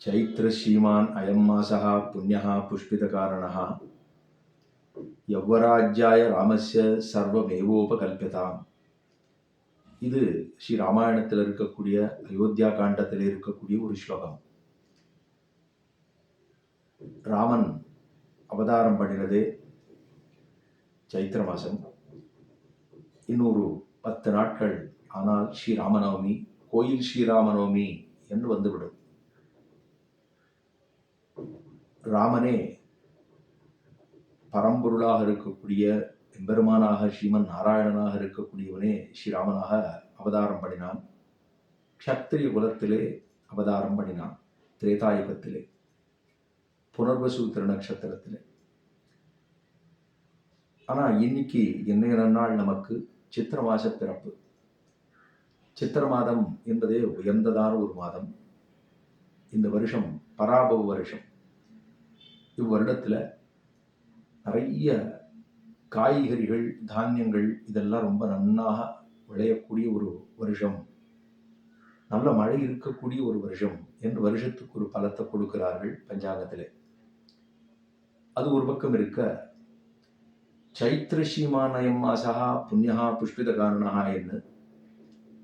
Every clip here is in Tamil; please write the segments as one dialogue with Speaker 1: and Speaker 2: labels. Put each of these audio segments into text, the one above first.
Speaker 1: चैत्र श्रीमान अयं मासः पुण्यः पुष्पितकारणः यव्वराज्याय रामस्य सर्वमेवोपकल्प्यताम्. இது ஸ்ரீ ராமாயணத்தில் இருக்கக்கூடிய அயோத்தியா காண்டத்தில் இருக்கக்கூடிய ஒரு ஸ்லோகம். ராமன் அவதாரம் பண்ணினதே சைத்திர மாசம். இன்னொரு 10 நாட்கள் ஆனால் ஸ்ரீராமநவமி, கோயில் ஸ்ரீராமநவமி என்று வந்துவிடும். ராமனே பரம்பொருளாக இருக்கக்கூடிய எம்பெருமானாக ஸ்ரீமன் நாராயணனாக இருக்கக்கூடியவனே ஸ்ரீராமனாக அவதாரம் பண்ணினான். க்ஷத்திரிய குலத்திலே அவதாரம் பண்ணினான். திரேதாயுகத்திலே புனர்வசு திருநக்ஷத்திரத்திலே. ஆனால் இன்னைக்கு இன்னைய நாள் நமக்கு சித்திர மாச பிறப்பு. சித்திர மாதம் என்பதே உயர்ந்ததான ஒரு மாதம். இந்த வருஷம் பராபவ வருஷம். இவ்வருடத்தில் நிறைய காய்கறிகள், தானியங்கள் இதெல்லாம் ரொம்ப நன்னாக விளையக்கூடிய ஒரு வருஷம், நல்ல மழை இருக்கக்கூடிய ஒரு வருஷம் என்று வருஷத்துக்கு ஒரு பலத்தை கொடுக்கிறார்கள் பஞ்சாங்கத்திலே. அது ஒரு பக்கம் இருக்க, சைத்திர ஸ்ரீமானயம் மாசா புண்ணியா புஷ்பித காரணா என்று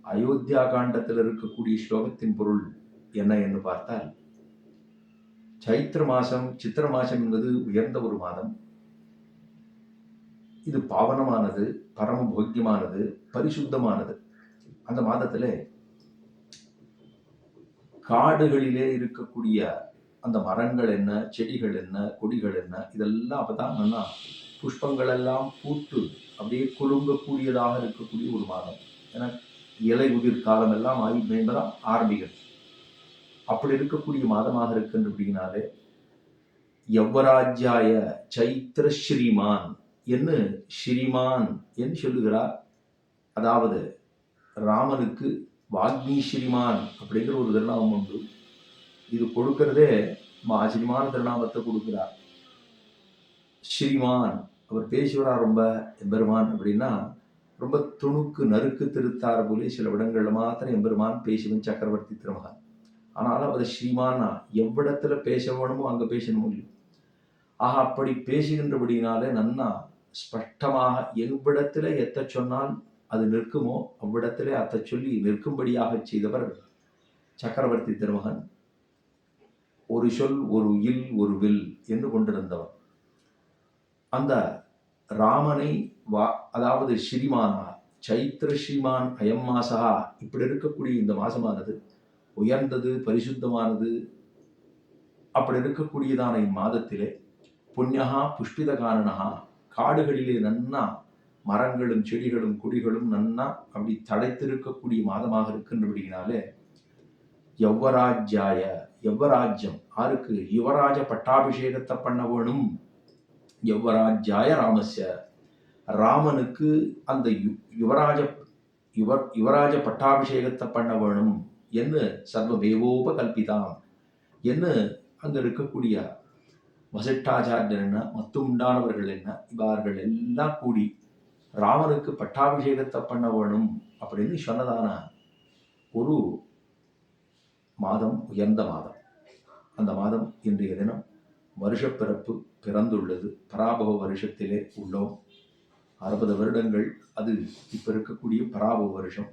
Speaker 1: அயோத்தியா காண்டத்தில் இருக்கக்கூடிய ஸ்லோகத்தின் பொருள் என்ன என்று பார்த்தால், சைத்திர மாசம், சித்திர மாசம் என்பது உயர்ந்த ஒரு மாதம். இது பாவனமானது, பரம போக்கியமானது, பரிசுத்தமானது. அந்த மாதத்திலே காடுகளிலே இருக்கக்கூடிய அந்த மரங்கள் என்ன, செடிகள் என்ன, கொடிகள் என்ன, இதெல்லாம் அப்பதான் நல்லா புஷ்பங்கள் எல்லாம் பூத்து அப்படியே குலுங்கக்கூடியதாக இருக்கக்கூடிய ஒரு மாதம். ஏன்னா இலை உதிர் காலம் எல்லாம் என்பதான் ஆரம்பிக்கிறது. அப்படி இருக்கக்கூடிய மாதமாக இருக்கின்றபடினாலே யவ்வராஜ்யாய சைத்திர ஸ்ரீமான் என்று ஸ்ரீமான் என்று சொல்லுகிறார். அதாவது ராமனுக்கு வாக்மி ஸ்ரீமான் அப்படிங்கிற ஒரு திருநாமம் உண்டு. இது கொடுக்கிறதே ஸ்ரீமான திருநாமத்தை கொடுக்கிறார். ஸ்ரீமான் அவர் பேசுகிறார் ரொம்ப எம்பெருமான் அப்படின்னா ரொம்ப துணுக்கு நறுக்கு திருத்தார போலே சில இடங்கள்ல மாத்திரம் எம்பெருமான் பேசுவன் சக்கரவர்த்தி திருமகன். ஆனாலும் அவர் ஸ்ரீமானா எவ்விடத்துல பேச வேணுமோ அங்க பேசணும் இல்லையோ. ஆக அப்படி பேசுகின்றபடினாலே நன்னா ஸ்பஷ்டமாக எவ்விடத்துல எத்த சொன்னால் அது நிற்குமோ அவ்விடத்திலே அத்தை சொல்லி நிற்கும்படியாக செய்தவர் சக்கரவர்த்தி திருமகன். ஒரு சொல், ஒரு இல், ஒரு வில் என்று கொண்டிருந்தவர். அந்த ராமனை அதாவது ஸ்ரீமானா சைத்திர ஸ்ரீமான் அயம் மாசா இப்படி இருக்கக்கூடிய இந்த மாசமானது உயர்ந்தது, பரிசுத்தமானது. அப்படி இருக்கக்கூடியதான இம்மாதத்திலே புண்ணியா புஷ்பித காரணா, காடுகளிலே நன்னா மரங்களும் செடிகளும் கொடிகளும் நன்னா அப்படி தழைத்திருக்கக்கூடிய மாதமாக இருக்கின்றபடியினாலே யவ்வராஜ்யாய, யவ்வராஜ்யம் ஆருக்கு யுவராஜ பட்டாபிஷேகத்தை பண்ண வேணும். யவ்வராஜ்யாய ராமஸ்ய, ராமனுக்கு அந்த யுவராஜ பட்டாபிஷேகத்தை பண்ண வேணும் என்று சர்வமேவோபகல்பிதாம் என்று அங்க இருக்கக்கூடிய வசிஷ்டாச்சாரியர் என்ன, மத்தும் உண்டானவர்கள் என்ன, இவர்கள் எல்லாம் கூடி ராமனுக்கு பட்டாபிஷேகத்தை பண்ண வேணும் அப்படின்னு சொன்னதான ஒரு மாதம், உயர்ந்த மாதம். அந்த மாதம் இன்றைய தினம் வருஷப்பிறப்பு பிறந்துள்ளது. பராபவ வருஷத்திலே உள்ளோம். 60 வருடங்கள் அது இப்ப இருக்கக்கூடிய பராபவ வருஷம்.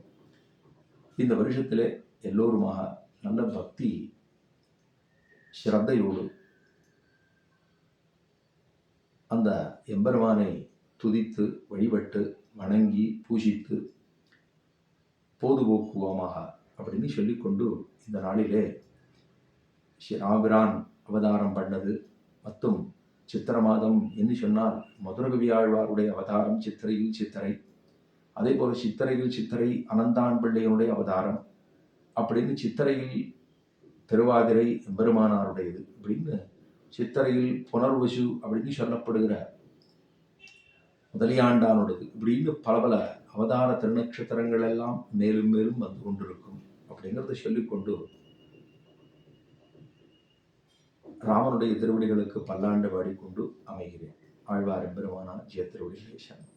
Speaker 1: இந்த வருஷத்திலே எல்லோருமாக நல்ல பக்தி ஸ்ரத்தையோடு அந்த எம்பெருமானை துதித்து வழிபட்டு வணங்கி பூஜித்து பொதுபோக்குவோமாக அப்படின்னு சொல்லிக்கொண்டு இந்த நாளிலே ஸ்ரீராமபிரான் அவதாரம் பண்ணது மற்றும் சித்திர மாதம் என்று சொன்னால் மதுரகவி ஆழ்வாருடைய அவதாரம் சித்திரையில் சித்திரை. அதே போல சித்திரையில் சித்திரை அனந்தான் பிள்ளையனுடைய அவதாரம் அப்படின்னு சித்திரையில் திருவாதிரை எம்பெருமானாருடையது அப்படின்னு சித்திரையில் புனர்வசு அப்படின்னு சொல்லப்படுகிற முதலியாண்டானுடையது இப்படின்னு பல பல அவதார திருநக்ஷத்திரங்கள் எல்லாம் மேலும் மேலும் வந்து கொண்டிருக்கும் அப்படிங்கிறத சொல்லிக்கொண்டு ராமனுடைய திருவடிகளுக்கு பல்லாண்டு பாடிக்கொண்டு அமைகிறேன். ஆழ்வார் எம்பெருமானார் ஜெய திருவடிகளே சரணம்.